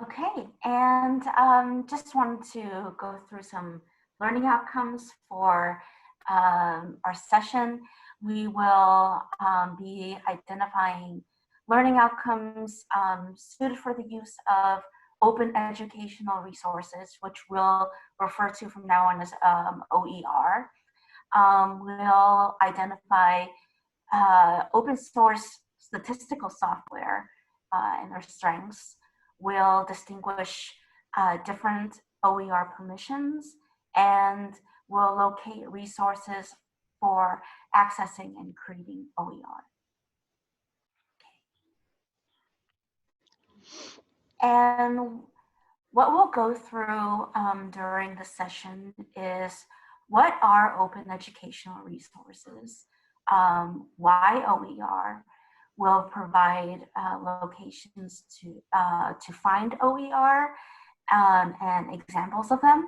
Okay, and just wanted to go through some learning outcomes for our session. We will be identifying learning outcomes suited for the use of open educational resources, which we'll refer to from now on as OER. We'll identify open source statistical software and their strengths. Will distinguish different OER permissions, and will locate resources for accessing and creating OER. And what we'll go through during the session is what are open educational resources, why OER, will provide locations to find OER and examples of them.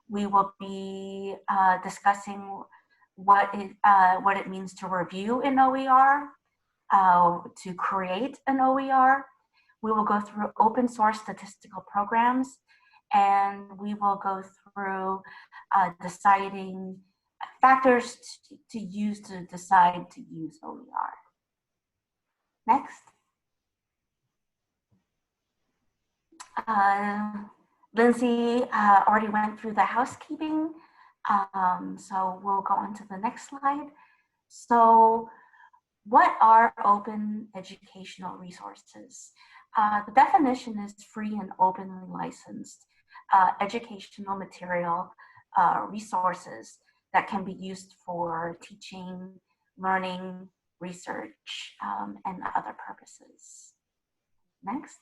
We will be discussing what it means to review an OER, to create an OER. We will go through open source statistical programs, and we will go through deciding factors to use to decide to use OER. Next. Lindsay already went through the housekeeping, so we'll go on to the next slide. So what are open educational resources? The definition is free and openly licensed educational material resources that can be used for teaching, learning, research, and other purposes. Next.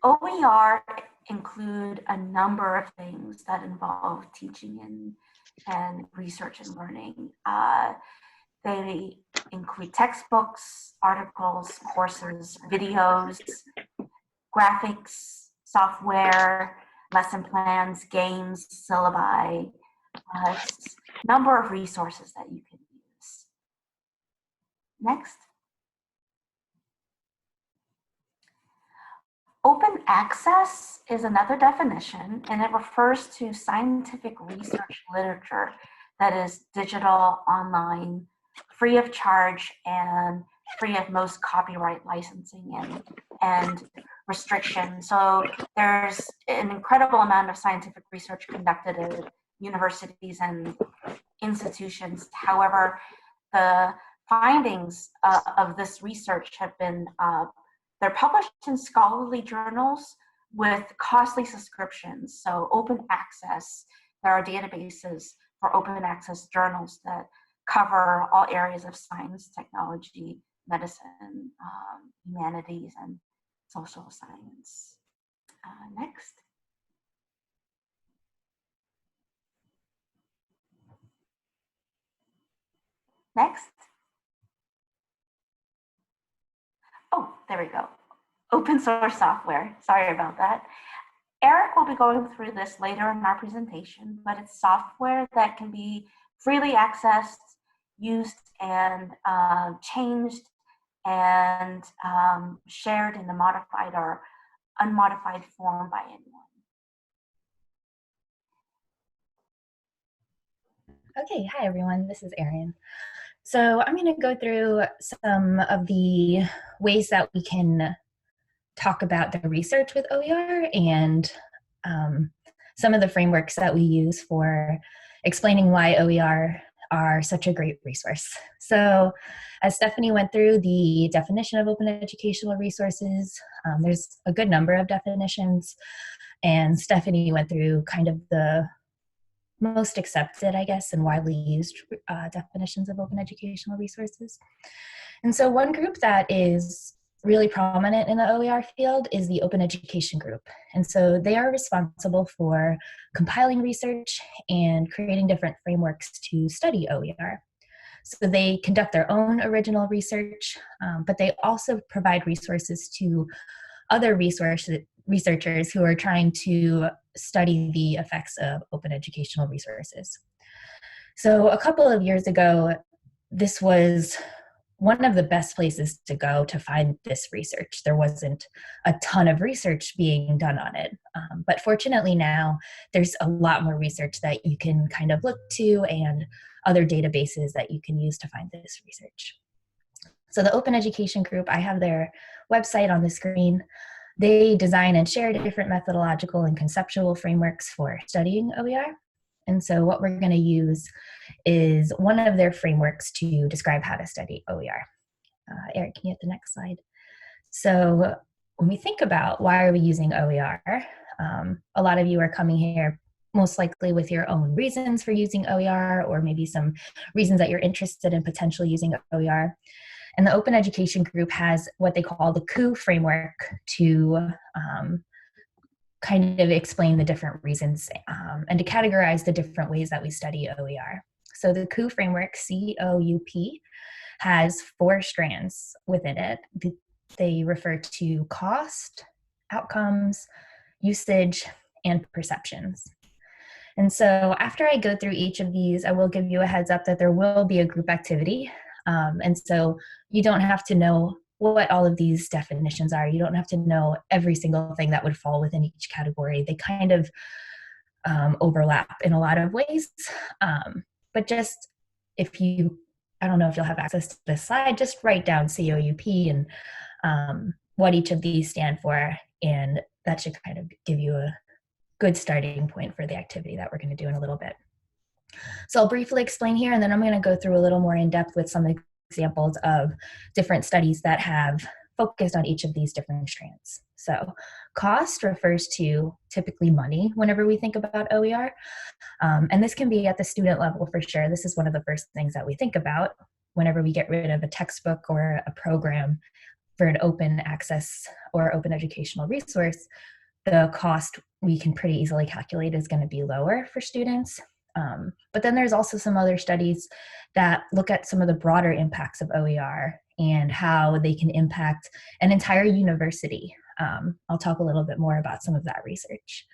OER include a number of things that involve teaching and research and learning. They include textbooks, articles, courses, videos, graphics, software, lesson plans, games, syllabi, number of resources that you can use. Next. Open access is another definition, and it refers to scientific research literature that is digital, online, free of charge, and free of most copyright licensing and restrictions. So there's an incredible amount of scientific research conducted at universities and institutions. However, the findings of this research have been they're published in scholarly journals with costly subscriptions. So open access, there are databases for open access journals that cover all areas of science, technology, medicine, humanities, and social science. Next. Next. Oh, there we go. Open source software. Sorry about that. Eric will be going through this later in our presentation, but it's software that can be freely accessed, used, and changed and shared in a modified or unmodified form by anyone. Okay, hi everyone, this is Erin. So I'm going to go through some of the ways that we can talk about the research with OER and some of the frameworks that we use for explaining why OER are such a great resource. So as Stephanie went through the definition of open educational resources, there's a good number of definitions, and Stephanie went through kind of the most accepted, I guess, and widely used definitions of open educational resources. And so one group that is really prominent in the OER field is the Open Education Group. And so they are responsible for compiling research and creating different frameworks to study OER. So they conduct their own original research, but they also provide resources to other researchers who are trying to study the effects of open educational resources. So a couple of years ago, this was one of the best places to go to find this research. There wasn't a ton of research being done on it. But fortunately now, there's a lot more research that you can kind of look to and other databases that you can use to find this research. So the Open Education Group, I have their website on the screen. They design and share different methodological and conceptual frameworks for studying OER. And so what we're going to use is one of their frameworks to describe how to study OER. Eric, can you hit the next slide? So when we think about why are we using OER, a lot of you are coming here most likely with your own reasons for using OER, or maybe some reasons that you're interested in potentially using OER. And the Open Education Group has what they call the COO framework to kind of explain the different reasons and to categorize the different ways that we study OER. So the COO framework, COUP, has 4 strands within it. They refer to cost, outcomes, usage, and perceptions. And so after I go through each of these, I will give you a heads up that there will be a group activity. And so you don't have to know what all of these definitions are. You don't have to know every single thing that would fall within each category. They kind of overlap in a lot of ways. But just if you, I don't know if you'll have access to this slide, just write down COUP and what each of these stand for. And that should kind of give you a good starting point for the activity that we're going to do in a little bit. So I'll briefly explain here, and then I'm going to go through a little more in depth with some examples of different studies that have focused on each of these different strands. So cost refers to typically money whenever we think about OER. And this can be at the student level for sure. This is one of the first things that we think about whenever we get rid of a textbook or a program for an open access or open educational resource. The cost we can pretty easily calculate is going to be lower for students. But then there's also some other studies that look at some of the broader impacts of OER and how they can impact an entire university. I'll talk a little bit more about some of that research.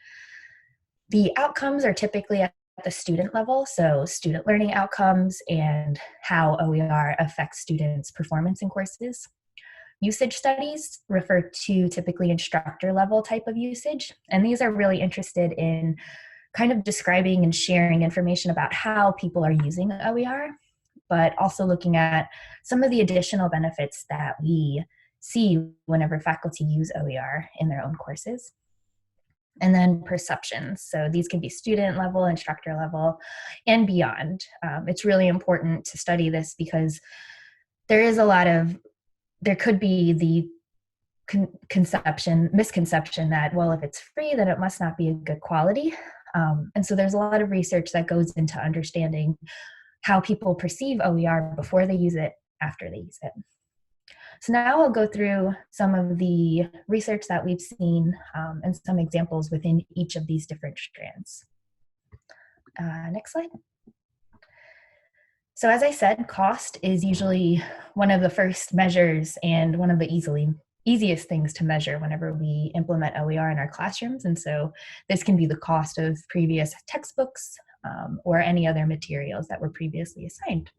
The outcomes are typically at the student level, so student learning outcomes and how OER affects students' performance in courses. Usage studies refer to typically instructor level type of usage, and these are really interested in kind of describing and sharing information about how people are using OER, but also looking at some of the additional benefits that we see whenever faculty use OER in their own courses. And then perceptions. So these can be student level, instructor level, and beyond. It's really important to study this because there could be the misconception that, well, if it's free, then it must not be a good quality. And so there's a lot of research that goes into understanding how people perceive OER before they use it, after they use it. So now I'll go through some of the research that we've seen and some examples within each of these different strands. Next slide. So as I said, cost is usually one of the first measures and one of the easiest things to measure whenever we implement OER in our classrooms. And so this can be the cost of previous textbooks or any other materials that were previously assigned.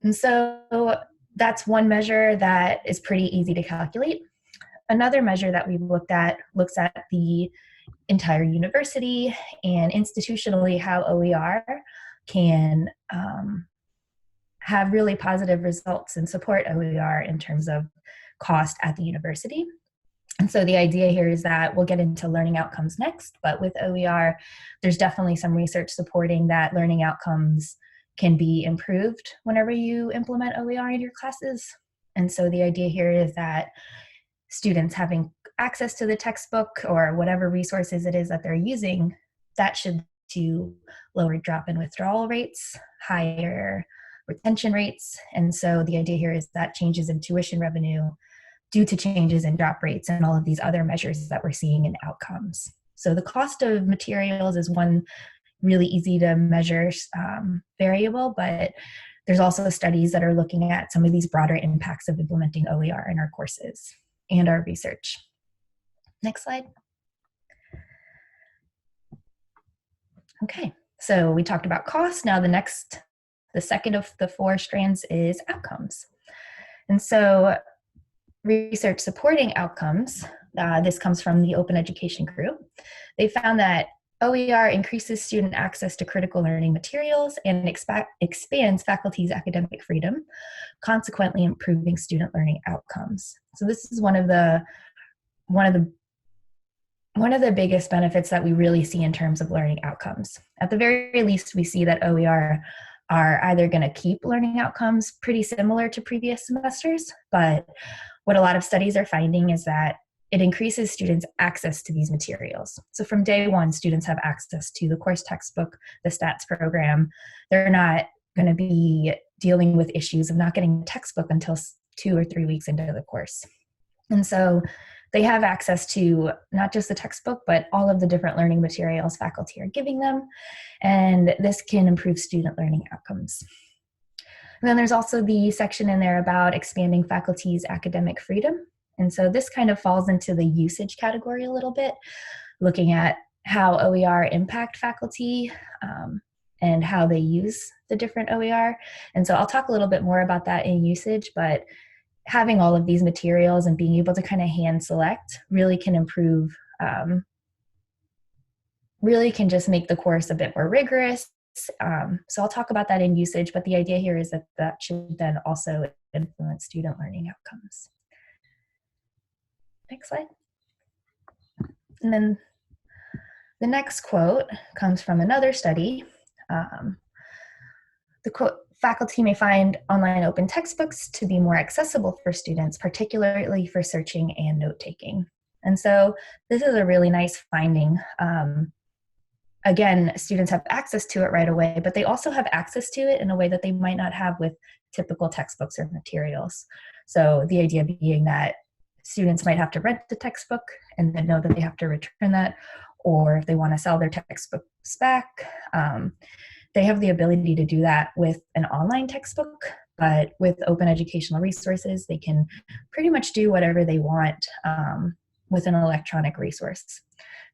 And so that's one measure that is pretty easy to calculate. Another measure that we've looked at looks at the entire university and institutionally how OER can have really positive results and support OER in terms of cost at the university. And so the idea here is that we'll get into learning outcomes next, but with OER, there's definitely some research supporting that learning outcomes can be improved whenever you implement OER in your classes. And so the idea here is that students having access to the textbook or whatever resources it is that they're using, that should to lower drop-in withdrawal rates, higher retention rates. And so the idea here is that changes in tuition revenue due to changes in drop rates and all of these other measures that we're seeing in outcomes. So the cost of materials is one really easy to measure variable, but there's also studies that are looking at some of these broader impacts of implementing OER in our courses and our research. Next slide. Okay, so we talked about cost. Now the next The second of the 4 strands is outcomes. And so research supporting outcomes, this comes from the Open Education Group. They found that OER increases student access to critical learning materials and expands faculty's academic freedom, consequently improving student learning outcomes. So this is one of the biggest benefits that we really see in terms of learning outcomes. At the very least, we see that OER are either going to keep learning outcomes pretty similar to previous semesters, but what a lot of studies are finding is that it increases students' access to these materials. So from day one, students have access to the course textbook, the stats program. They're not going to be dealing with issues of not getting a textbook until 2 or 3 weeks into the course. And so they have access to not just the textbook, but all of the different learning materials faculty are giving them. And this can improve student learning outcomes. And then there's also the section in there about expanding faculty's academic freedom. And so this kind of falls into the usage category a little bit, looking at how OER impact faculty and how they use the different OER. And so I'll talk a little bit more about that in usage, but having all of these materials and being able to kind of hand select really can improve, really can just make the course a bit more rigorous. So I'll talk about that in usage, but the idea here is that that should then also influence student learning outcomes. Next slide. And then the next quote comes from another study. The quote, faculty may find online open textbooks to be more accessible for students, particularly for searching and note-taking. And so this is a really nice finding. Again, students have access to it right away, but they also have access to it in a way that they might not have with typical textbooks or materials. So the idea being that students might have to rent the textbook and then know that they have to return that, or if they want to sell their textbooks back, they have the ability to do that with an online textbook, but with open educational resources, they can pretty much do whatever they want with an electronic resource.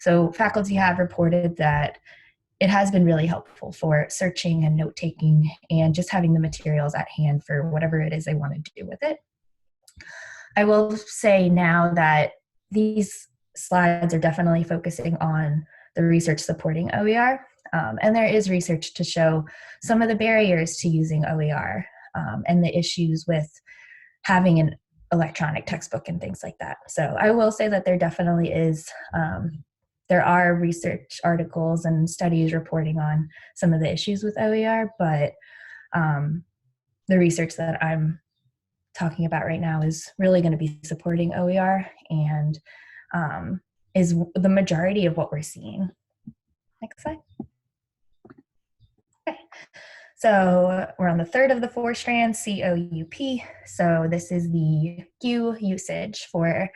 So faculty have reported that it has been really helpful for searching and note-taking and just having the materials at hand for whatever it is they want to do with it. I will say now that these slides are definitely focusing on the research supporting OER, and there is research to show some of the barriers to using OER and the issues with having an electronic textbook and things like that. So I will say that there definitely is, there are research articles and studies reporting on some of the issues with OER, but the research that I'm talking about right now is really going to be supporting OER and is the majority of what we're seeing. Next slide. Okay. So we're on the third of the 4 strands, COUP. So this is the Q usage for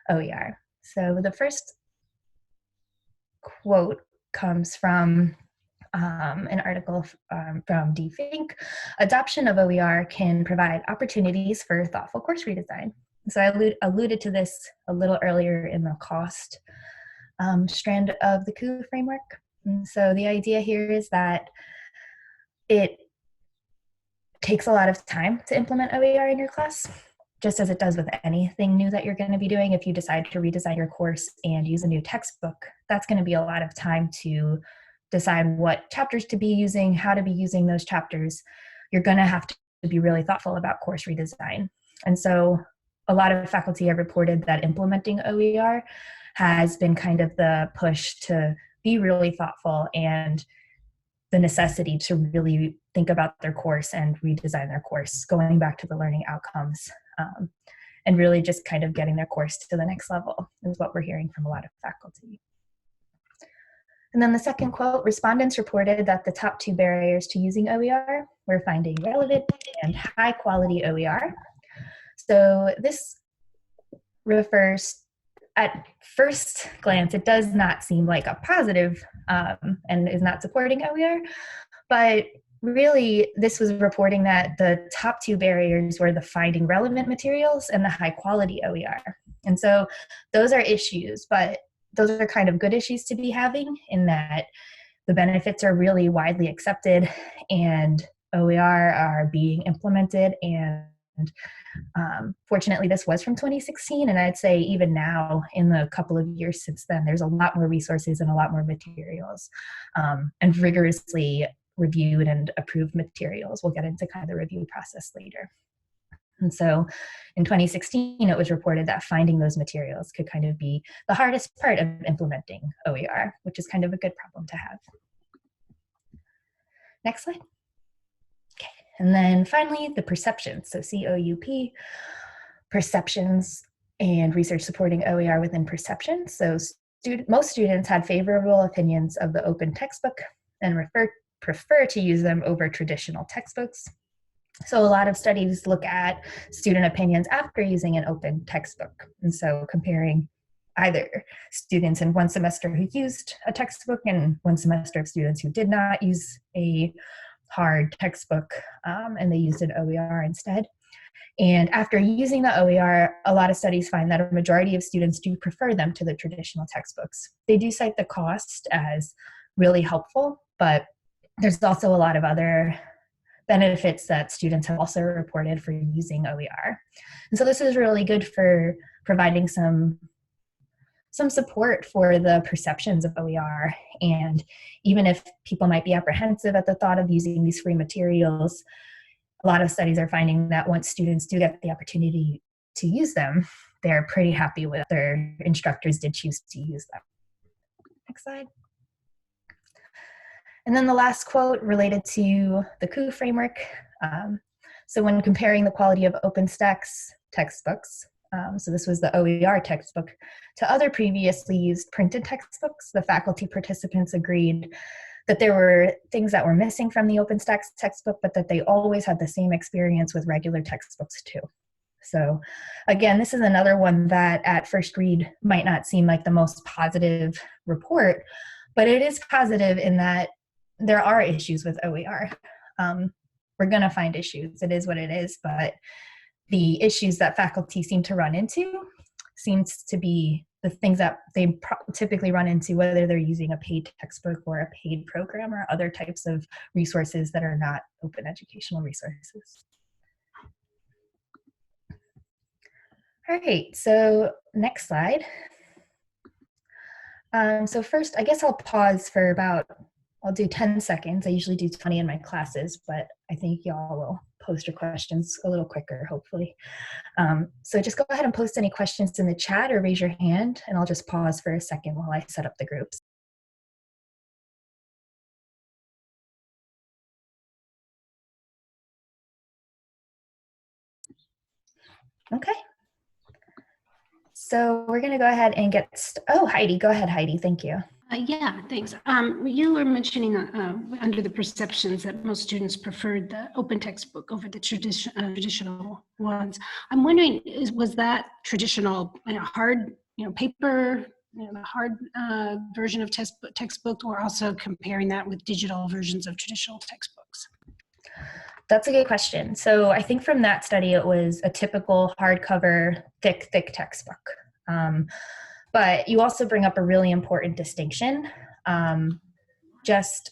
OER. So the first quote comes from an article from D. Fink. Adoption of OER can provide opportunities for thoughtful course redesign. So I alluded to this a little earlier in the cost strand of the Q framework. And so the idea here is that it takes a lot of time to implement OER in your class, just as it does with anything new that you're going to be doing. If you decide to redesign your course and use a new textbook, that's going to be a lot of time to decide what chapters to be using, how to be using those chapters. You're going to have to be really thoughtful about course redesign. And so a lot of faculty have reported that implementing OER has been kind of the push to be really thoughtful and the necessity to really think about their course and redesign their course, going back to the learning outcomes, and really just kind of getting their course to the next level is what we're hearing from a lot of faculty. And then the second quote, respondents reported that the top 2 barriers to using OER were finding relevant and high quality OER. So this refers, at first glance, it does not seem like a positive and is not supporting OER, but really this was reporting that the top 2 barriers were the finding relevant materials and the high quality OER. And so those are issues, but those are kind of good issues to be having in that the benefits are really widely accepted and OER are being implemented, and fortunately this was from 2016, and I'd say even now in the couple of years since then there's a lot more resources and a lot more materials, and rigorously reviewed and approved materials. We'll get into kind of the review process later. And so in 2016, it was reported that finding those materials could kind of be the hardest part of implementing OER, which is kind of a good problem to have. Next slide. Okay. And then finally, the perceptions. So COUP, perceptions and research supporting OER within perceptions. So most students had favorable opinions of the open textbook and prefer to use them over traditional textbooks. So a lot of studies look at student opinions after using an open textbook. And so comparing either students in one semester who used a textbook and one semester of students who did not use a hard textbook, and they used an OER instead. And after using the OER, a lot of studies find that a majority of students do prefer them to the traditional textbooks. They do cite the cost as really helpful, but there's also a lot of other benefits that students have also reported for using OER. And so this is really good for providing some support for the perceptions of OER. And even if people might be apprehensive at the thought of using these free materials, a lot of studies are finding that once students do get the opportunity to use them, they're pretty happy with their instructors did choose to use them. Next slide. And then the last quote related to the COO framework. So when comparing the quality of OpenStax textbooks, so this was the OER textbook, to other previously used printed textbooks, the faculty participants agreed that there were things that were missing from the OpenStax textbook, but that they always had the same experience with regular textbooks too. So again, this is another one that at first read might not seem like the most positive report, but it is positive in that there are issues with OER. We're going to find issues. It is what it is, but the issues that faculty seem to run into seems to be the things that they typically run into, whether they're using a paid textbook or a paid program or other types of resources that are not open educational resources. All right, so next slide. So first, I guess I'll pause for I'll do 10 seconds. I usually do 20 in my classes, but I think y'all will post your questions a little quicker, hopefully. So just go ahead and post any questions in the chat or raise your hand, and I'll just pause for a second while I set up the groups. Okay. So we're going to go ahead and oh, Heidi, go ahead, Heidi. Thank you. Yeah, thanks. You were mentioning under the perceptions that most students preferred the open textbook over the traditional ones. I'm wondering, was that traditional hard, paper, the hard version of textbook, or also comparing that with digital versions of traditional textbooks? That's a good question. So I think from that study, it was a typical hardcover, thick textbook. But you also bring up a really important distinction. Just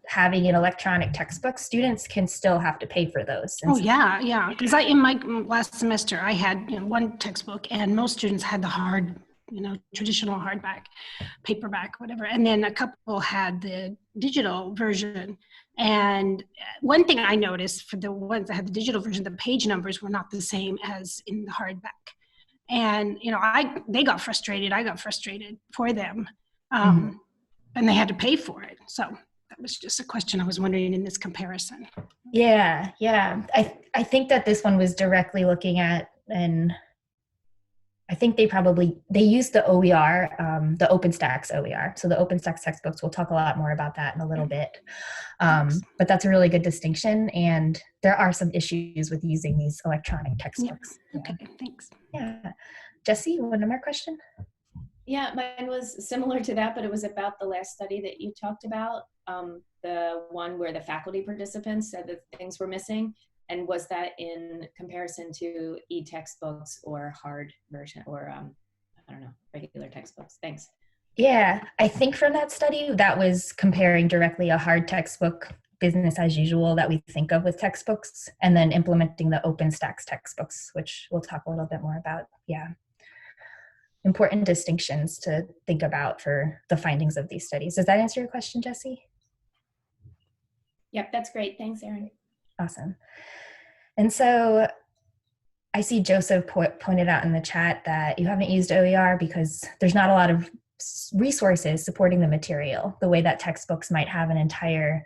having an electronic textbook, students can still have to pay for those. And yeah. Because in my last semester, I had one textbook, and most students had the hard, traditional hardback, paperback, whatever. And then a couple had the digital version. And one thing I noticed for the ones that had the digital version, the page numbers were not the same as in the hardback. And, they got frustrated. I got frustrated for them. And they had to pay for it. So that was just a question I was wondering in this comparison. Yeah. I think that this one was directly looking at, and I think they used the OER, the OpenStax OER. So the OpenStax textbooks, we'll talk a lot more about that in a little bit. But that's a really good distinction. And there are some issues with using these electronic textbooks. Yeah. Okay, thanks. Yeah. Jesse, one more question? Yeah, mine was similar to that, but it was about the last study that you talked about, the one where the faculty participants said that things were missing. And was that in comparison to e-textbooks or hard version or, I don't know, regular textbooks? Thanks. Yeah, I think from that study, that was comparing directly a hard textbook business as usual that we think of with textbooks, and then implementing the OpenStax textbooks, which we'll talk a little bit more about. Yeah. Important distinctions to think about for the findings of these studies. Does that answer your question, Jessie? Yep, that's great. Thanks, Erin. Awesome. And so I see Joseph pointed out in the chat that you haven't used OER because there's not a lot of resources supporting the material, the way that textbooks might have an entire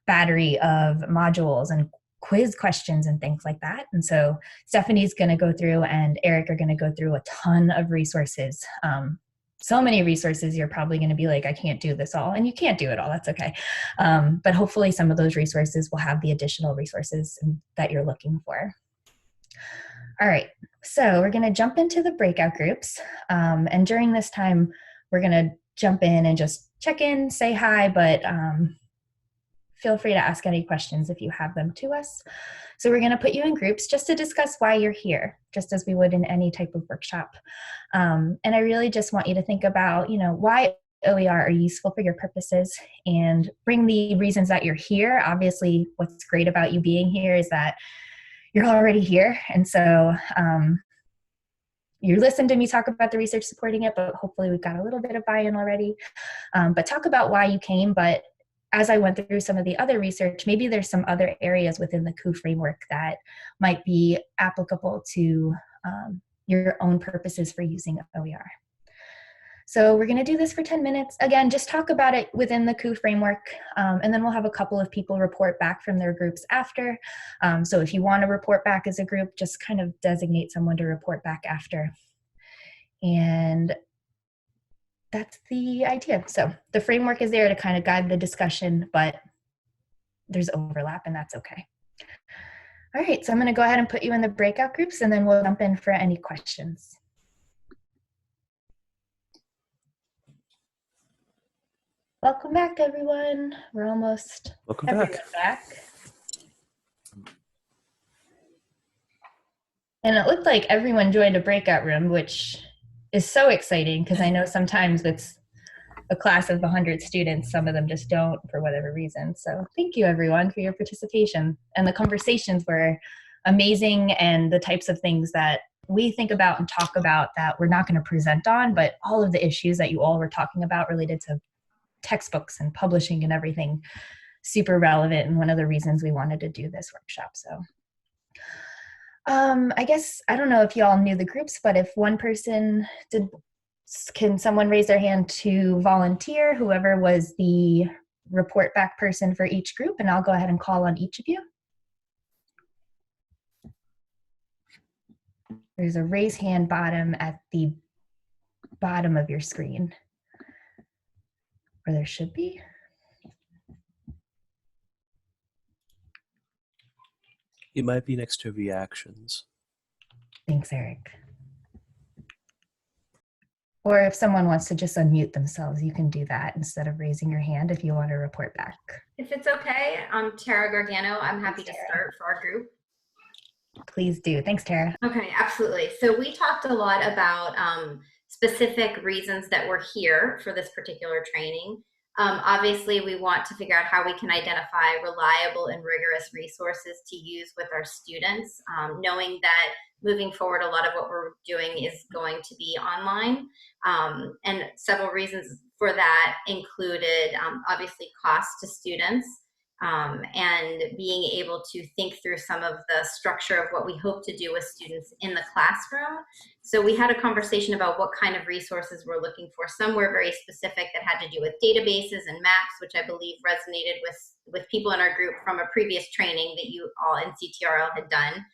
battery of modules and quiz questions and things like that. And so Stephanie's going to go through and Eric are going to go through a ton of resources. So many resources, you're probably going to be like, I can't do this all, and you can't do it all. That's okay. But hopefully some of those resources will have the additional resources that you're looking for. All right, so we're going to jump into the breakout groups. And during this time, we're going to jump in and just check in, say hi, but feel free to ask any questions if you have them to us. So we're going to put you in groups just to discuss why you're here, just as we would in any type of workshop. And I really just want you to think about, why OER are useful for your purposes and bring the reasons that you're here. Obviously, what's great about you being here is that you're already here. And so you listened to me talk about the research supporting it, but hopefully we've got a little bit of buy-in already. But talk about why you came. But as I went through some of the other research, maybe there's some other areas within the COO framework that might be applicable to your own purposes for using OER. So we're going to do this for 10 minutes. Again, just talk about it within the COO framework, and then we'll have a couple of people report back from their groups after. So if you want to report back as a group, just kind of designate someone to report back after. And that's the idea. So the framework is there to kind of guide the discussion, but there's overlap, and that's okay. All right, so I'm going to go ahead and put you in the breakout groups, and then we'll jump in for any questions. Welcome back, everyone. We're almost back. And it looked like everyone joined a breakout room, which is so exciting because I know sometimes with a class of 100 students, some of them just don't for whatever reason. So thank you, everyone, for your participation. And the conversations were amazing, and the types of things that we think about and talk about that we're not going to present on, but all of the issues that you all were talking about related to textbooks and publishing and everything, super relevant, and one of the reasons we wanted to do this workshop. So I guess, I don't know if you all knew the groups, but if one person did, can someone raise their hand to volunteer, whoever was the report back person for each group, and I'll go ahead and call on each of you. There's a raise hand bottom at the bottom of your screen. Or there should be. It might be next to reactions. Thanks, Eric. Or if someone wants to just unmute themselves, you can do that instead of raising your hand if you want to report back. If it's okay, I'm Tara Gargano. I'm happy to start for our group. Please do. Thanks, Tara. Okay, absolutely. So we talked a lot about specific reasons that we're here for this particular training. Obviously, we want to figure out how we can identify reliable and rigorous resources to use with our students, knowing that moving forward, a lot of what we're doing is going to be online. And several reasons for that included, obviously, cost to students, and being able to think through some of the structure of what we hope to do with students in the classroom. So we had a conversation about what kind of resources we're looking for. Some were very specific that had to do with databases and maps, which I believe resonated with people in our group from a previous training that you all in CTRL had done.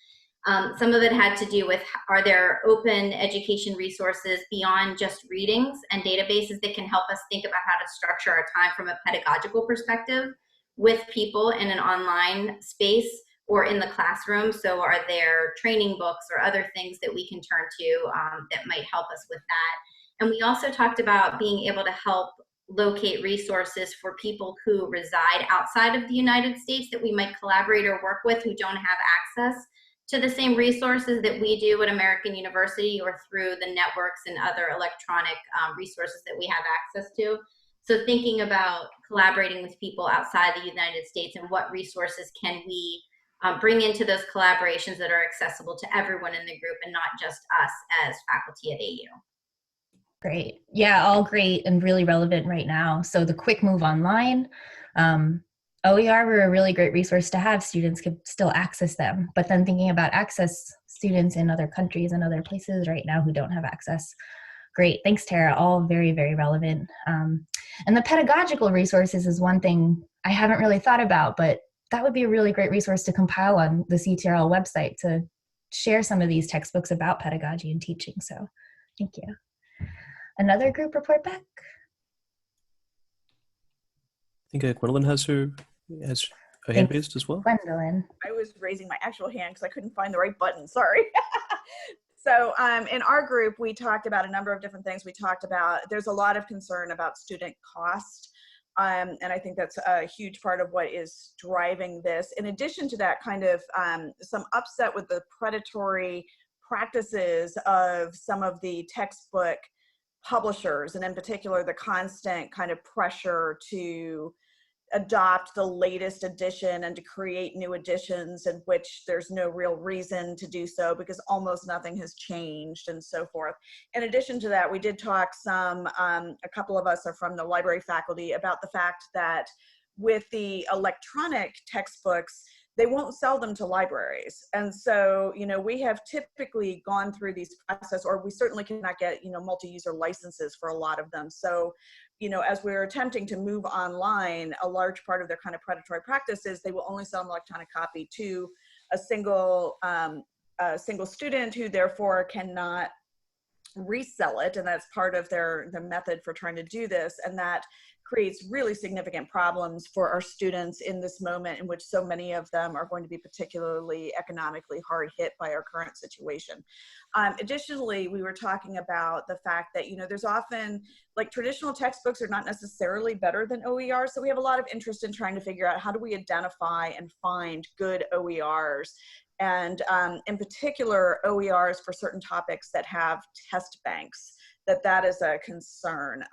Some of it had to do with, are there open education resources beyond just readings and databases that can help us think about how to structure our time from a pedagogical perspective with people in an online space or in the classroom? So are there training books or other things that we can turn to that might help us with that? And we also talked about being able to help locate resources for people who reside outside of the United States that we might collaborate or work with who don't have access to the same resources that we do at American University or through the networks and other electronic resources that we have access to. So thinking about collaborating with people outside the United States and what resources can we bring into those collaborations that are accessible to everyone in the group and not just us as faculty at AU. Great. Yeah, all great and really relevant right now. So the quick move online, OER were a really great resource to have. Students could still access them. But then thinking about access, students in other countries and other places right now who don't have access. Great. Thanks, Tara. All very, very relevant. And the pedagogical resources is one thing I haven't really thought about, but that would be a really great resource to compile on the CTRL website to share some of these textbooks about pedagogy and teaching. So thank you. Another group report back? I think Gwendolyn has her hand raised as well. Gwendolyn. I was raising my actual hand because I couldn't find the right button. Sorry. So in our group, we talked about a number of different things. We talked about there's a lot of concern about student cost. And I think that's a huge part of what is driving this. In addition to that, kind of some upset with the predatory practices of some of the textbook publishers, and in particular, the constant kind of pressure to adopt the latest edition and to create new editions in which there's no real reason to do so because almost nothing has changed and so forth. In addition to that, we did talk some, a couple of us are from the library faculty, about the fact that with the electronic textbooks, they won't sell them to libraries. And so, you know, we have typically gone through these processes, or we certainly cannot get, you know, multi-user licenses for a lot of them. So, you know, as we're attempting to move online, a large part of their kind of predatory practice is they will only sell an electronic copy to a single student who therefore cannot resell it. And that's part of their method for trying to do this. And that creates really significant problems for our students in this moment in which so many of them are going to be particularly economically hard hit by our current situation. Additionally, we were talking about the fact that, you know, there's often, like, traditional textbooks are not necessarily better than OER. So we have a lot of interest in trying to figure out how do we identify and find good OERs. And in particular, OERs for certain topics that have test banks, that is a concern,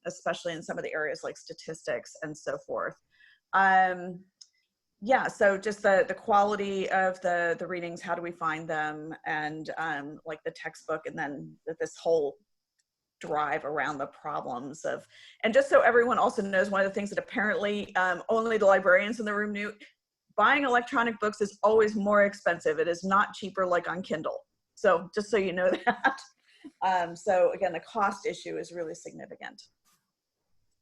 especially in some of the areas like statistics and so forth. Yeah, so just the quality of the readings, how do we find them, and like the textbook, and then this whole drive around the problems of, and just so everyone also knows, one of the things that apparently only the librarians in the room knew, buying electronic books is always more expensive. It is not cheaper like on Kindle. So just so you know that. So again, the cost issue is really significant.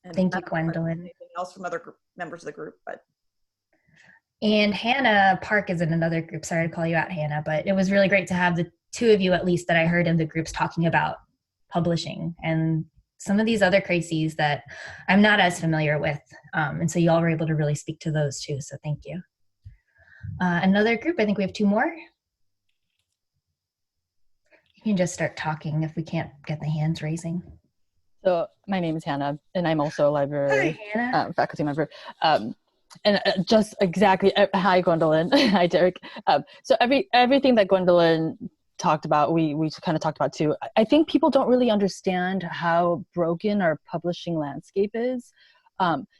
And thank you, Gwendolyn. Anything else from other members of the group, but. And Hannah Park is in another group. Sorry to call you out, Hannah, but it was really great to have the two of you, at least, that I heard in the groups talking about publishing and some of these other crises that I'm not as familiar with. And so you all were able to really speak to those too. So thank you. Another group, I think we have two more. You can just start talking if we can't get the hands raising. So my name is Hannah, and I'm also a library faculty member. And just exactly, hi Gwendolyn, hi Derek. So everything that Gwendolyn talked about, we kind of talked about too. I think people don't really understand how broken our publishing landscape is.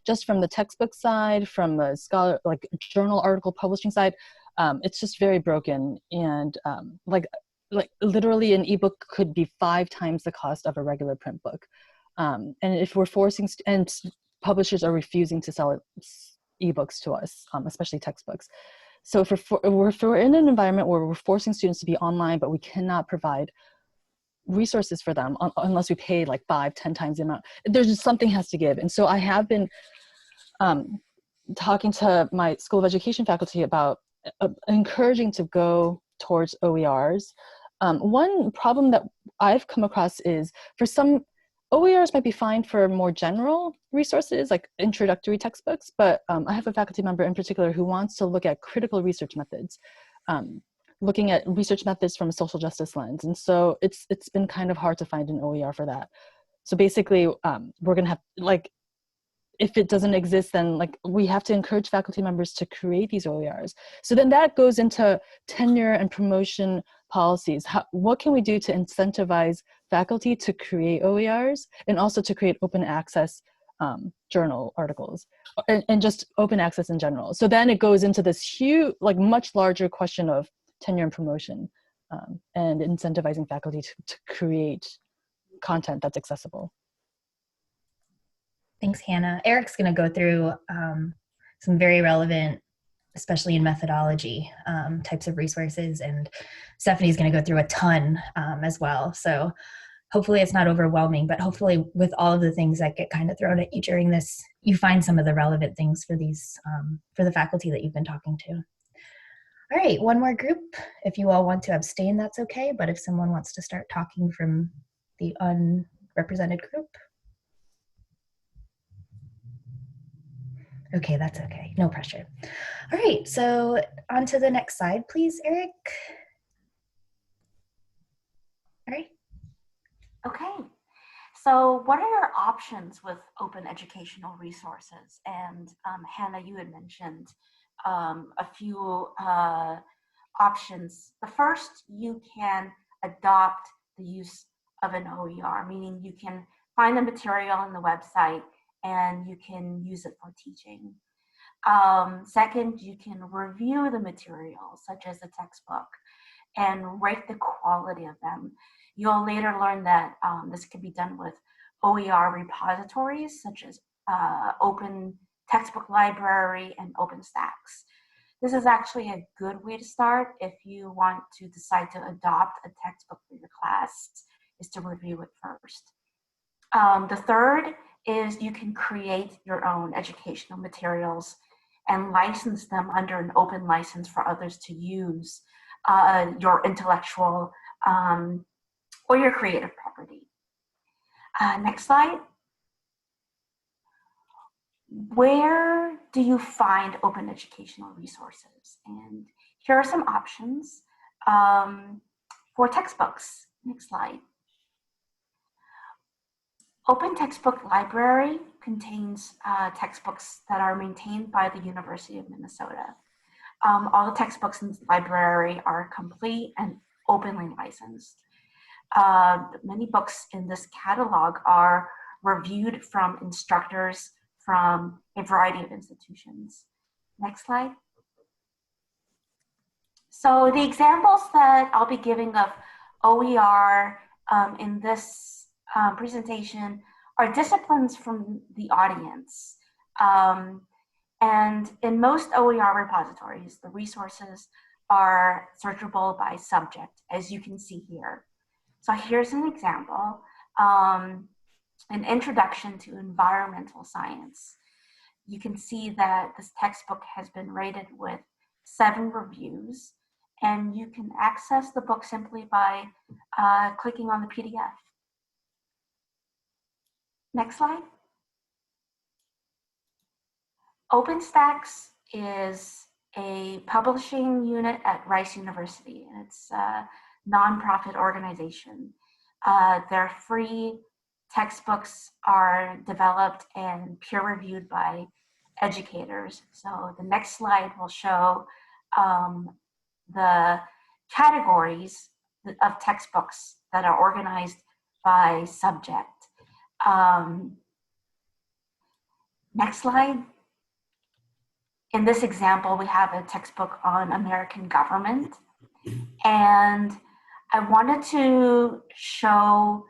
Just from the textbook side, from the scholar, like journal article publishing side, it's just very broken. And like literally an ebook could be 5 times the cost of a regular print book. And if we're forcing, and publishers are refusing to sell ebooks to us, especially textbooks. So if we're in an environment where we're forcing students to be online, but we cannot provide resources for them unless we pay like 5-10 times the amount, there's just something has to give. And so I have been talking to my School of Education faculty about encouraging to go towards OERs. One problem that I've come across is, for some, OERs might be fine for more general resources like introductory textbooks, but I have a faculty member in particular who wants to look at critical research methods, looking at research methods from a social justice lens. And so it's been kind of hard to find an OER for that. So basically, we're gonna have, like, if it doesn't exist, then like we have to encourage faculty members to create these OERs. So then that goes into tenure and promotion policies. What can we do to incentivize faculty to create OERs and also to create open access journal articles, and just open access in general. So then it goes into this huge, like much larger question of tenure and promotion, and incentivizing faculty to create content that's accessible. Thanks, Hannah. Eric's going to go through some very relevant, especially in methodology, types of resources, and Stephanie's going to go through a ton as well. So hopefully it's not overwhelming, but hopefully with all of the things that get kind of thrown at you during this, you find some of the relevant things for these, for the faculty that you've been talking to. All right, one more group. If you all want to abstain, that's okay. But if someone wants to start talking from the unrepresented group. Okay, that's okay. No pressure. All right, so on to the next slide, please, Eric. All right. Okay. So what are your options with open educational resources? And Hannah, you had mentioned a few options. The first, you can adopt the use of an OER, meaning you can find the material on the website and you can use it for teaching. Second, you can review the materials, such as the textbook, and rate the quality of them. You'll later learn that this can be done with OER repositories, such as Open Textbook Library and OpenStax. This is actually a good way to start if you want to decide to adopt a textbook for your class, is to review it first. The third is you can create your own educational materials and license them under an open license for others to use your intellectual or your creative property. Next slide. Where do you find open educational resources? And here are some options for textbooks. Next slide. Open Textbook Library contains textbooks that are maintained by the University of Minnesota. All the textbooks in this library are complete and openly licensed. Many books in this catalog are reviewed from instructors from a variety of institutions. Next slide. So the examples that I'll be giving of OER in this presentation are disciplines from the audience. And in most OER repositories, the resources are searchable by subject, as you can see here. So here's an example, an introduction to environmental science. You can see that this textbook has been rated with 7 reviews, and you can access the book simply by clicking on the PDF. Next slide. OpenStax is a publishing unit at Rice University. It's a nonprofit organization. Their free textbooks are developed and peer-reviewed by educators. So the next slide will show the categories of textbooks that are organized by subject. Next slide. In this example, we have a textbook on American government. And I wanted to show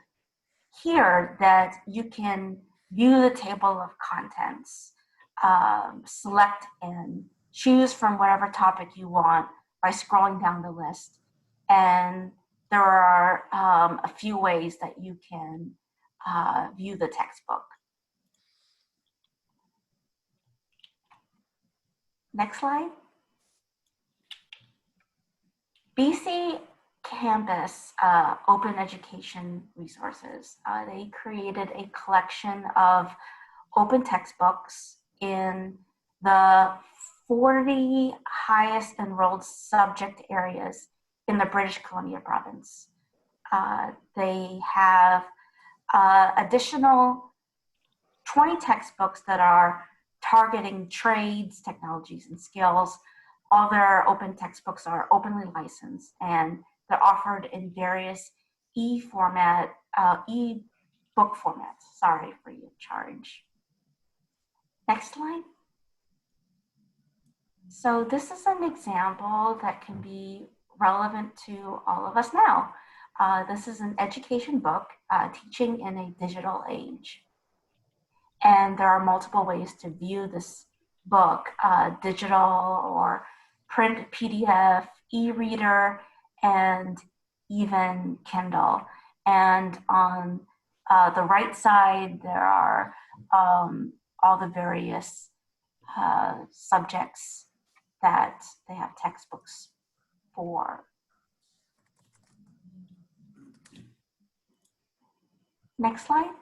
here that you can view the table of contents, select and choose from whatever topic you want by scrolling down the list. And there are a few ways that you can view the textbook. Next slide. BC Campus Open Education Resources. They created a collection of open textbooks in the 40 highest enrolled subject areas in the British Columbia province. They have additional 20 textbooks that are targeting trades, technologies, and skills. All their open textbooks are openly licensed, and they're offered in various e-book formats, sorry, free of charge. Next slide. So this is an example that can be relevant to all of us now. This is an education book, Teaching in a Digital Age. And there are multiple ways to view this book, digital or print PDF, e-reader, and even Kindle. And on the right side, there are all the various subjects that they have textbooks for. Next slide.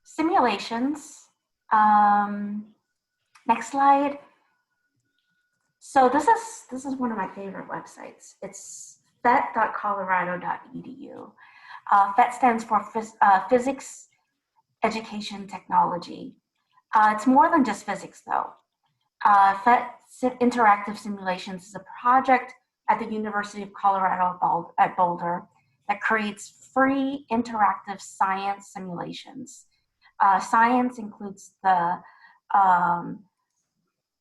Simulations. Next slide. So this is one of my favorite websites. It's fet.colorado.edu. FET stands for Physics Education Technology. It's more than just physics, though. FET Interactive Simulations is a project at the University of Colorado at Boulder that creates free interactive science simulations. Science includes the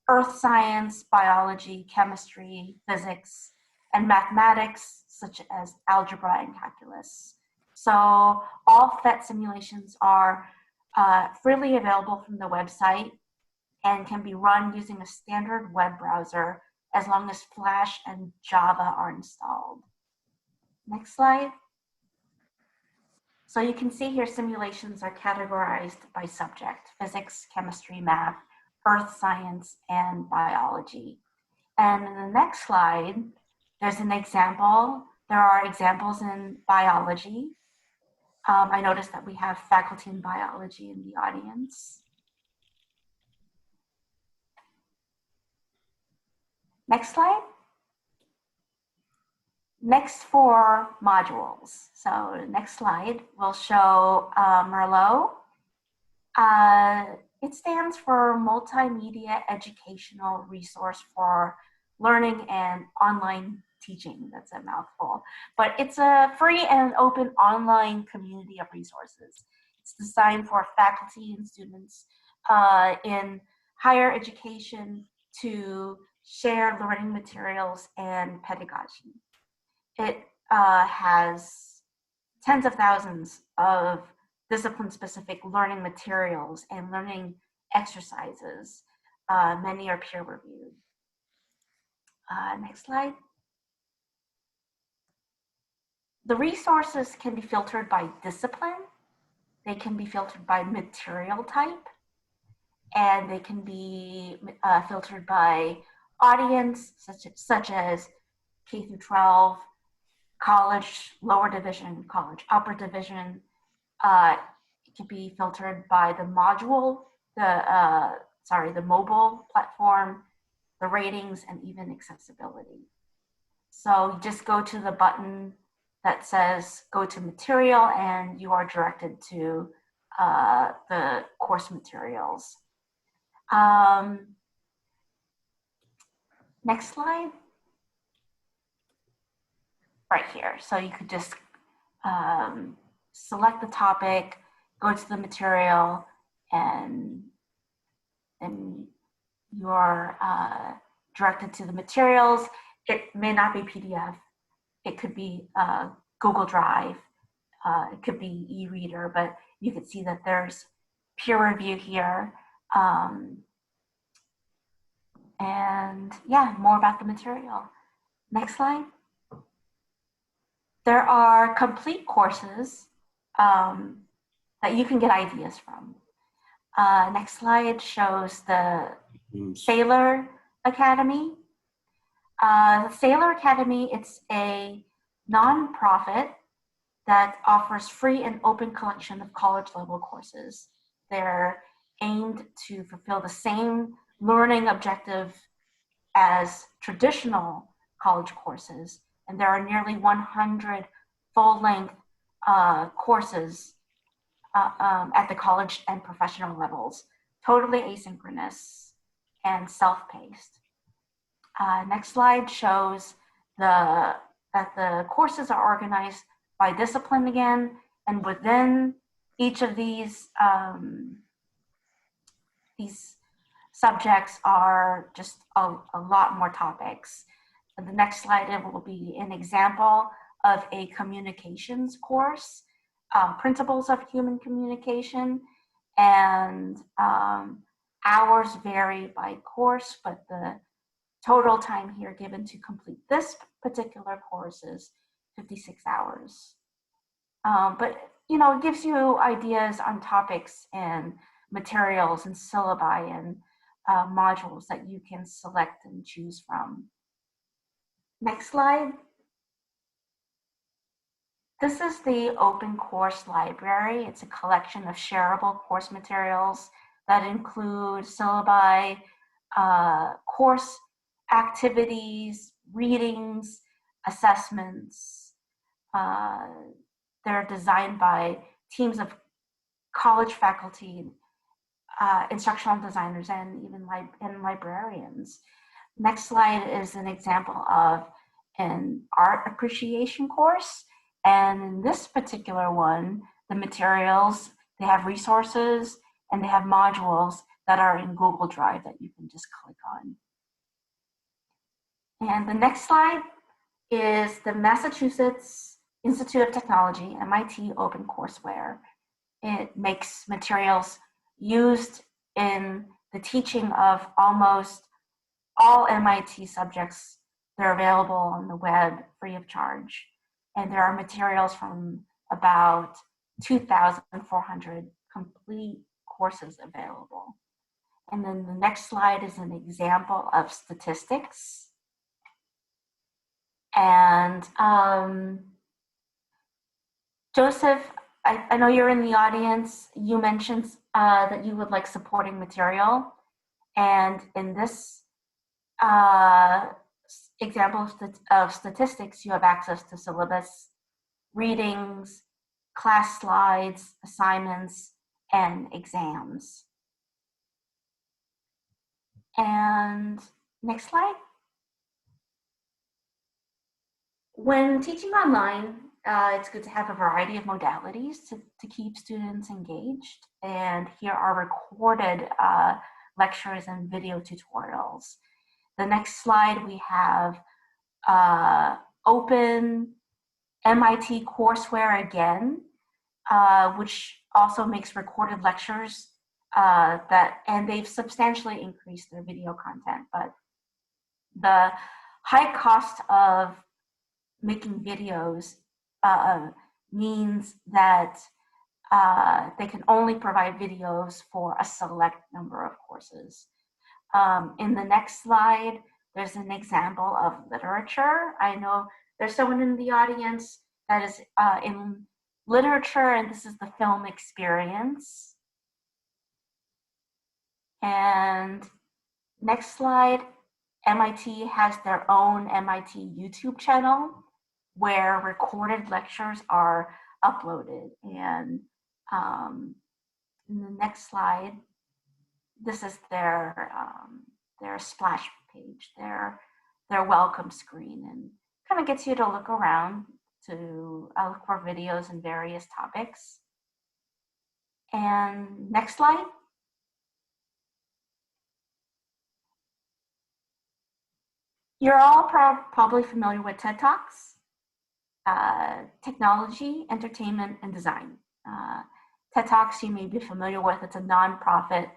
earth science, biology, chemistry, physics, and mathematics, such as algebra and calculus. So all FET simulations are freely available from the website and can be run using a standard web browser as long as Flash and Java are installed. Next slide. So you can see here simulations are categorized by subject: physics, chemistry, math, earth science, and biology. And in the next slide, there's an example. There are examples in biology. I noticed that we have faculty in biology in the audience. Next slide. Next, for modules. So next slide will show Merlot. It stands for Multimedia Educational Resource for Learning and Online Teaching. That's a mouthful, but it's a free and open online community of resources. It's designed for faculty and students in higher education to share learning materials and pedagogy. It has tens of thousands of discipline-specific learning materials and learning exercises. Many are peer-reviewed. Next slide. The resources can be filtered by discipline. They can be filtered by material type, and they can be filtered by audience, such as K through 12, college lower division, college upper division. It can be filtered by the module, the mobile platform, the ratings, and even accessibility. So you just go to the button that says go to material, and you are directed to the course materials. Next slide. Right here. So you could just select the topic, go to the material, and then you are directed to the materials. It may not be PDF. It could be Google Drive. It could be e-reader, but you can see that there's peer review here. And yeah, more about the material. Next slide. There are complete courses that you can get ideas from. Next slide shows the Sailor Academy. The Sailor Academy, it's a nonprofit that offers free and open collection of college level courses. They're aimed to fulfill the same learning objective as traditional college courses. And there are nearly 100 full-length courses at the college and professional levels, totally asynchronous and self-paced. Next slide shows that the courses are organized by discipline again, and within each of these these subjects are just a lot more topics. And the next slide, it will be an example of a communications course, principles of human communication, and hours vary by course, but the total time here given to complete this particular course is 56 hours. But it gives you ideas on topics and materials and syllabi and modules that you can select and choose from. Next slide. This is the Open Course Library. It's a collection of shareable course materials that include syllabi, course activities, readings, assessments. They're designed by teams of college faculty, instructional designers, and even librarians. Next slide is an example of an art appreciation course. And in this particular one, the materials, they have resources and they have modules that are in Google Drive that you can just click on. And the next slide is the Massachusetts Institute of Technology, MIT OpenCourseWare. It makes materials used in the teaching of almost all MIT subjects. They're available on the web free of charge. And there are materials from about 2,400 complete courses available. And then the next slide is an example of statistics. And Joseph, I know you're in the audience. You mentioned that you would like supporting material. And in this example of statistics, you have access to syllabus, readings, class slides, assignments, and exams. And next slide. When teaching online, it's good to have a variety of modalities to keep students engaged. And here are recorded lectures and video tutorials. The next slide, we have open MIT courseware again, which also makes recorded lectures and they've substantially increased their video content. But the high cost of making videos means that they can only provide videos for a select number of courses. In the next slide, there's an example of literature. I know there's someone in the audience that is in literature, and this is the film experience. And next slide, MIT has their own MIT YouTube channel where recorded lectures are uploaded. And in the next slide, this is their splash page, their welcome screen, and kind of gets you to look around to look for videos and various topics. And next slide. You're all probably familiar with TED Talks, technology, entertainment, and design. TED Talks you may be familiar with. It's a nonprofit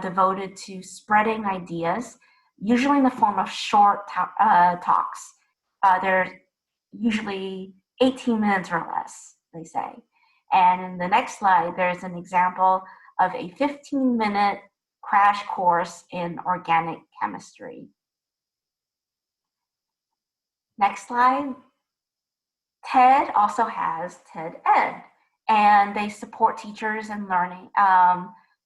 devoted to spreading ideas, usually in the form of short talks. They're usually 18 minutes or less, they say. And in the next slide, there's an example of a 15-minute crash course in organic chemistry. Next slide. TED also has TED Ed, and they support teachers in learning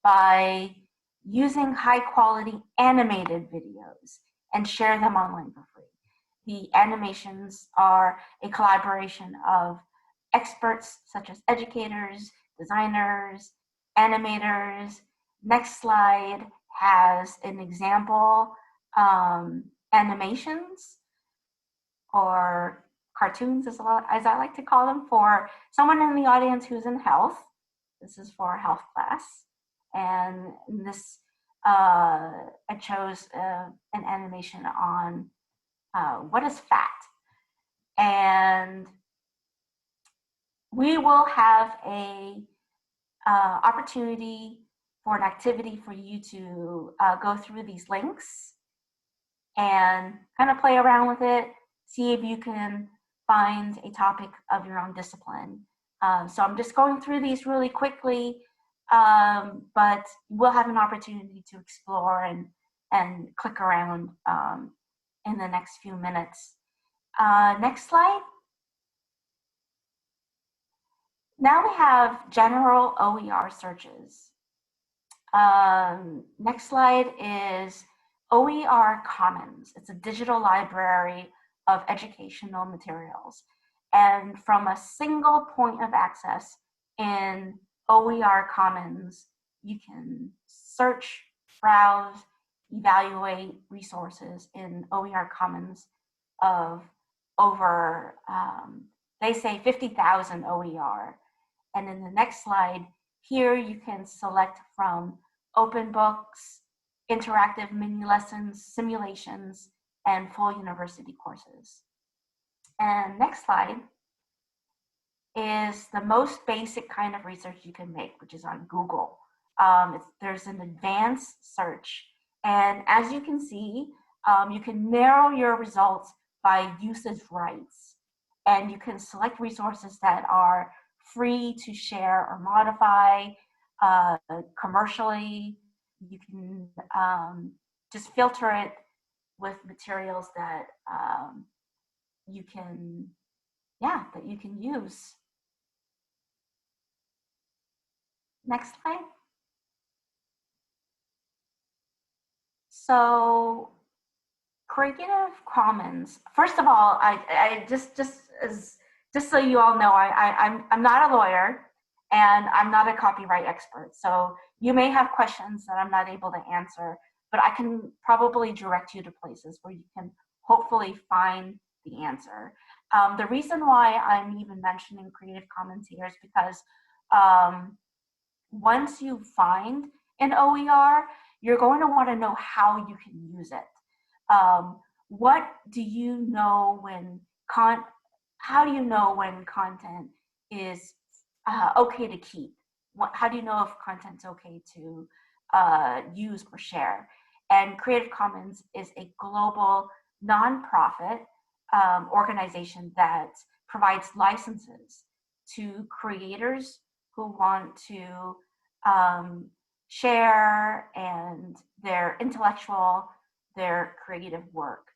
by using high-quality animated videos and share them online for free. The animations are a collaboration of experts such as educators, designers, animators. Next slide has an example animations or cartoons as I like to call them, for someone in the audience who's in health. This is for a health class. And in this I chose an animation on what is fat. And we will have a opportunity for an activity for you to go through these links and kind of play around with it, see if you can find a topic of your own discipline. So I'm just going through these really quickly, but we'll have an opportunity to explore and click around in the next few minutes. Next slide. Now we have general OER searches. Next slide is OER Commons. It's a digital library of educational materials. And from a single point of access in OER Commons, you can search, browse, evaluate resources in OER Commons of over, they say 50,000 OER. And in the next slide, here you can select from open books, interactive mini lessons, simulations, and full university courses. And next slide is the most basic kind of research you can make, which is on Google. There's an advanced search. And as you can see, you can narrow your results by usage rights. And you can select resources that are free to share or modify commercially. You can just filter it with materials that you can use. Next slide. So Creative Commons. First of all, I just so you all know, I'm not a lawyer and I'm not a copyright expert. So you may have questions that I'm not able to answer, but I can probably direct you to places where you can hopefully find the answer. The reason why I'm even mentioning Creative Commons here is because once you find an OER, you're going to want to know how you can use it. What do you know when how do you know when content is okay to keep? How do you know if content's okay to use or share? And Creative Commons is a global nonprofit organization that provides licenses to creators who want to share and their intellectual, their creative work.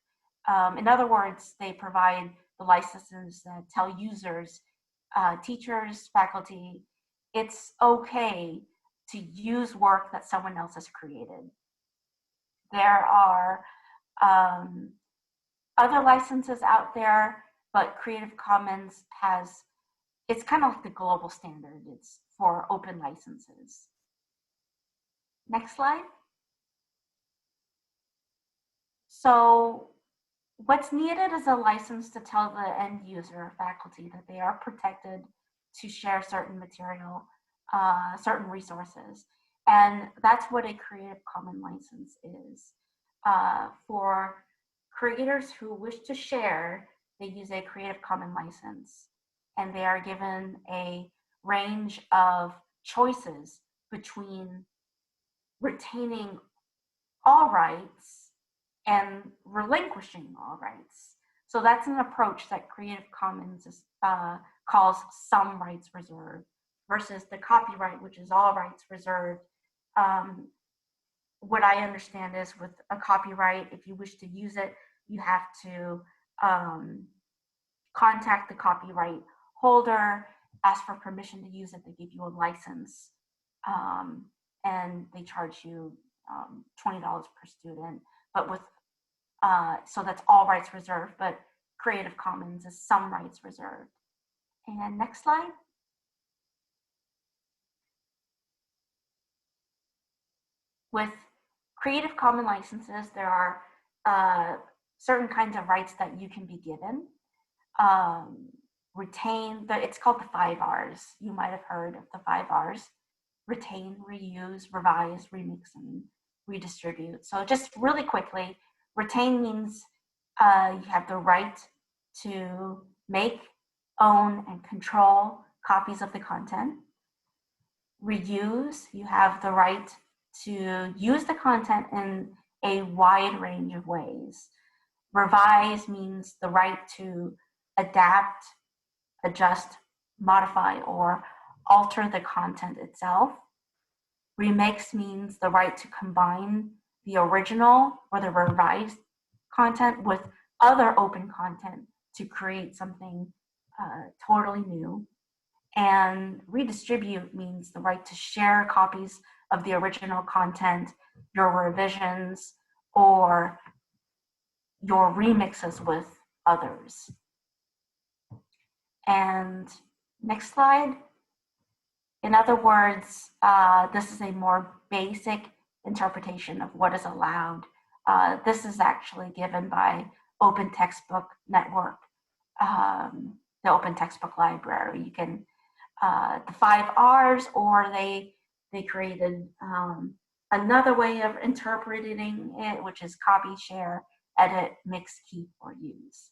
In other words, they provide the licenses that tell users, teachers, faculty, it's okay to use work that someone else has created. There are other licenses out there, but Creative Commons it's kind of like the global standard. It's for open licenses. Next slide. So what's needed is a license to tell the end user or faculty that they are protected to share certain material, certain resources. And that's what a Creative Commons license is. For creators who wish to share, they use a Creative Commons license, and they are given a range of choices between retaining all rights and relinquishing all rights. So that's an approach that Creative Commons calls some rights reserved versus the copyright, which is all rights reserved. What I understand is with a copyright, if you wish to use it, you have to contact the copyright holder, ask for permission to use it, they give you a license, and they charge you $20 per student. But with so that's all rights reserved, but Creative Commons is some rights reserved. And next slide. With Creative Commons licenses, there are certain kinds of rights that you can be given. It's called the 5 R's. You might have heard of the 5 R's. Retain, reuse, revise, remix, and redistribute. So just really quickly, retain means you have the right to make, own, and control copies of the content. Reuse, you have the right to use the content in a wide range of ways. Revise means the right to adapt, adjust, modify, or alter the content itself. Remix means the right to combine the original or the revised content with other open content to create something totally new. And redistribute means the right to share copies of the original content, your revisions, or your remixes with others. And next slide. In other words, this is a more basic interpretation of what is allowed. This is actually given by Open Textbook Network, the Open Textbook Library. You can, the 5 R's, or they created another way of interpreting it, which is copy, share, edit, mix, keep, or use.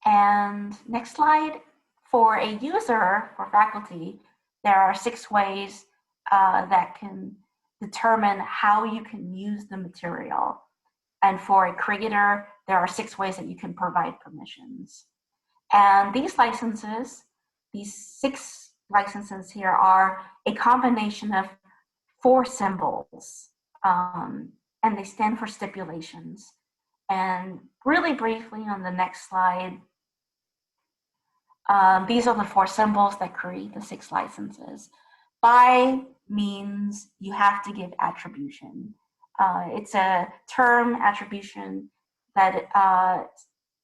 And next slide. For a user, for faculty, there are 6 ways that can determine how you can use the material. And for a creator, there are 6 ways that you can provide permissions. And these licenses, these 6 licenses here, are a combination of 4 symbols, and they stand for stipulations. And really briefly on the next slide, these are the 4 symbols that create the 6 licenses. By means you have to give attribution. It's a term, attribution, that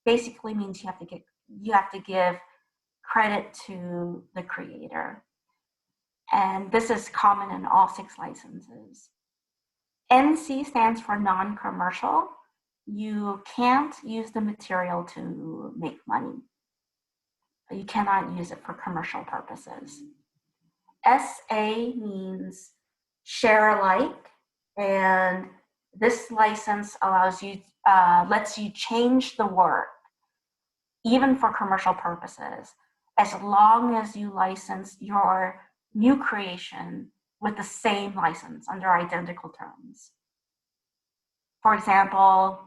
basically means you have to give credit to the creator. And this is common in all 6 licenses. NC stands for non-commercial. You can't use the material to make money. You cannot use it for commercial purposes. SA means share alike, and this license allows you, lets you change the work, even for commercial purposes, as long as you license your new creation with the same license under identical terms. For example,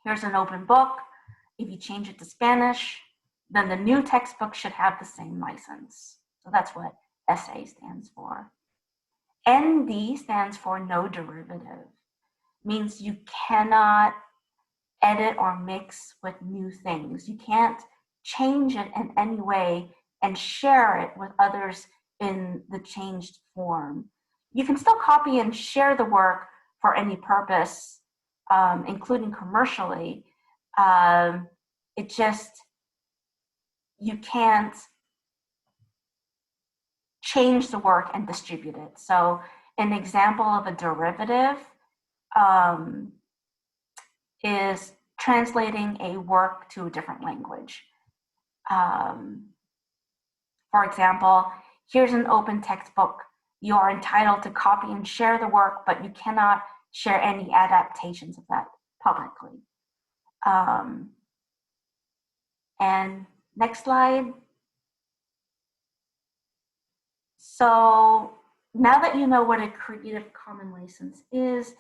here's an open book. If you change it to Spanish, then the new textbook should have the same license. So that's what SA stands for. ND stands for no derivative. Means you cannot edit or mix with new things. You can't change it in any way and share it with others in the changed form. You can still copy and share the work for any purpose, including commercially. It just, you can't change the work and distribute it. So an example of a derivative is translating a work to a different language. For example, here's an open textbook. You are entitled to copy and share the work, but you cannot share any adaptations of that publicly. And next slide. So now that you know what a Creative Commons license is,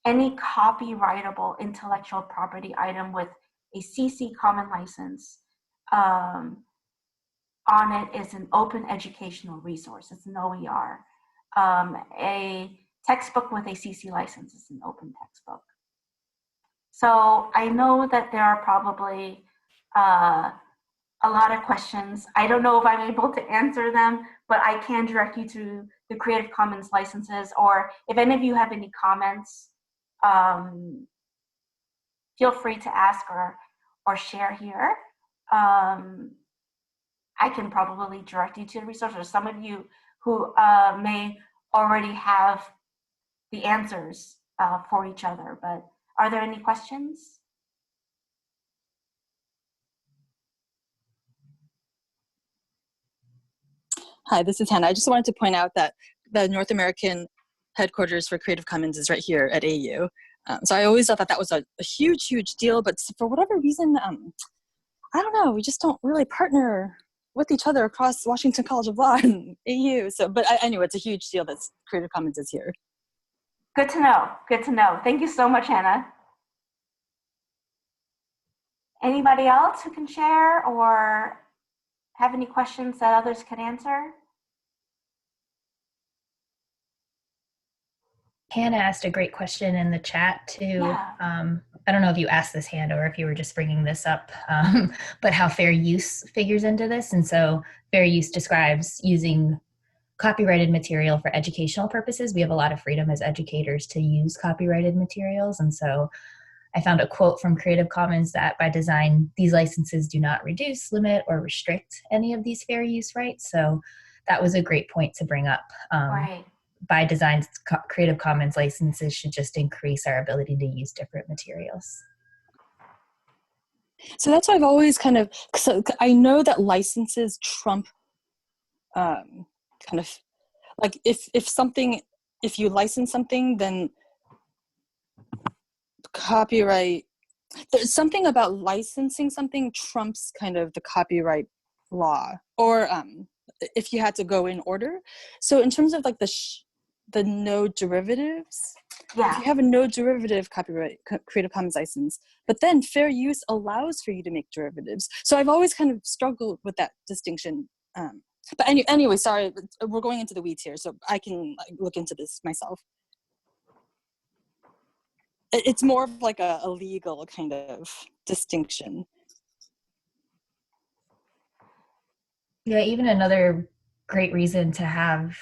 any copyrightable intellectual property item with a CC Common license on it is an open educational resource. It's an OER. A textbook with a CC license is an open textbook. So I know that there are probably a lot of questions. I don't know if I'm able to answer them, but I can direct you to the Creative Commons licenses, or if any of you have any comments, feel free to ask or share here. I can probably direct you to the resources. Some of you who may already have the answers for each other, but are there any questions? Hi, this is Hannah. I just wanted to point out that the North American headquarters for Creative Commons is right here at AU. So I always thought that that was a huge, huge deal. But for whatever reason, I don't know, we just don't really partner with each other across Washington College of Law and AU. So, but anyway, it's a huge deal that Creative Commons is here. Good to know. Good to know. Thank you so much, Hannah. Anybody else who can share or have any questions that others could answer? Hannah asked a great question in the chat too. Yeah. I don't know if you asked this, Hannah, or if you were just bringing this up, but how fair use figures into this. And so fair use describes using copyrighted material for educational purposes. We have a lot of freedom as educators to use copyrighted materials. And so I found a quote from Creative Commons that by design, these licenses do not reduce, limit, or restrict any of these fair use rights. So that was a great point to bring up. Right. By design, Creative Commons licenses should just increase our ability to use different materials. So that's why I've always kind of, so I know that licenses trump kind of, like if you license something, then copyright, there's something about licensing something trumps kind of the copyright law, or if you had to go in order. So in terms of like the no derivatives, Yeah. if you have a no derivative copyright Creative Commons license, but then fair use allows for you to make derivatives. So I've always kind of struggled with that distinction. But anyway, sorry, we're going into the weeds here, so I can look into this myself. It's more of like a legal kind of distinction. Yeah, even another great reason to have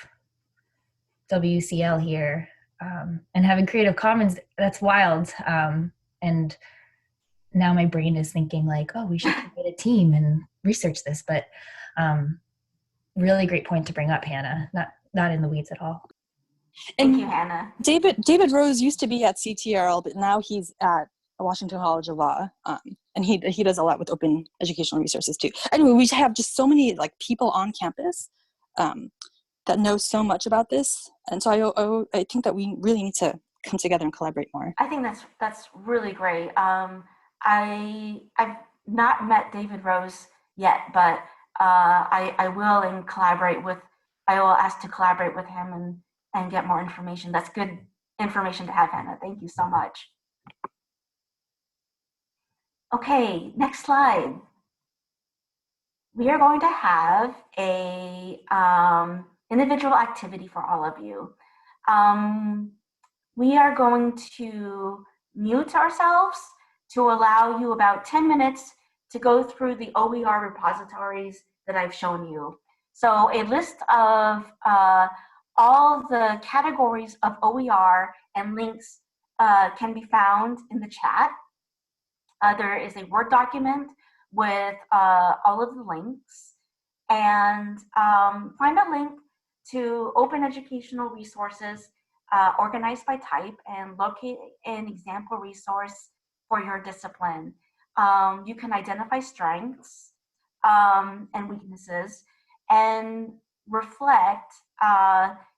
WCL here and having Creative Commons, that's wild. And now my brain is thinking like, oh, we should create a team and research this. But really great point to bring up, Hannah. Not in the weeds at all. Thank you, Hannah. David Rose used to be at CTRL, but now he's at Washington College of Law, and he does a lot with open educational resources too. Anyway, we have just so many like people on campus that know so much about this, and so I think that we really need to come together and collaborate more. I think that's really great. I've not met David Rose yet, but I will I will ask to collaborate with him and get more information. That's good information to have, Hannah. Thank you so much. Okay, next slide. We are going to have a individual activity for all of you. We are going to mute ourselves to allow you about 10 minutes to go through the OER repositories that I've shown you. So a list of all the categories of OER and links can be found in the chat. There is a Word document with all of the links, and find a link to open educational resources organized by type and locate an example resource for your discipline. You can identify strengths and weaknesses and reflect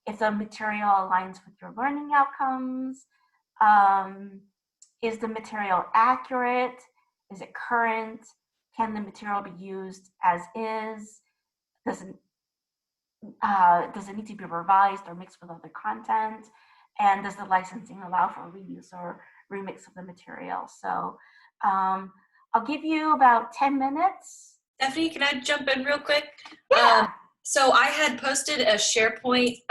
if the material aligns with your learning outcomes. Is the material accurate? Is it current? Can the material be used as is? Does it need to be revised or mixed with other content? And does the licensing allow for reuse or remix of the material? So I'll give you about 10 minutes. Stephanie, can I jump in real quick? Yeah. So I had posted a SharePoint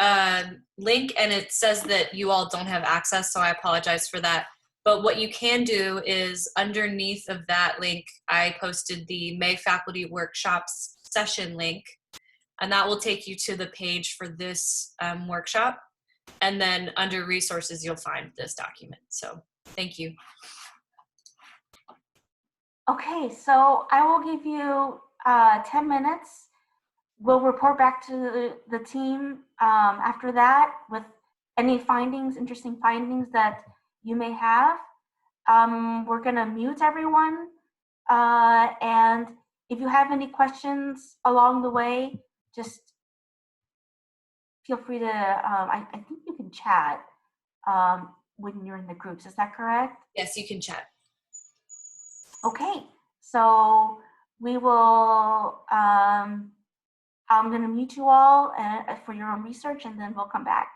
link, and it says that you all don't have access, so I apologize for that. But what you can do is underneath of that link, I posted the May Faculty Workshops session link, and that will take you to the page for this workshop. And then under resources, you'll find this document. So thank you. Okay, so I will give you 10 minutes. We'll report back to the team after that with any findings, interesting findings that you may have. We're gonna mute everyone. And if you have any questions along the way, just feel free to, I think you can can chat when you're in the groups. Is that correct? Yes, you can chat. Okay, so we will, I'm going to mute you all for your own research, and then we'll come back.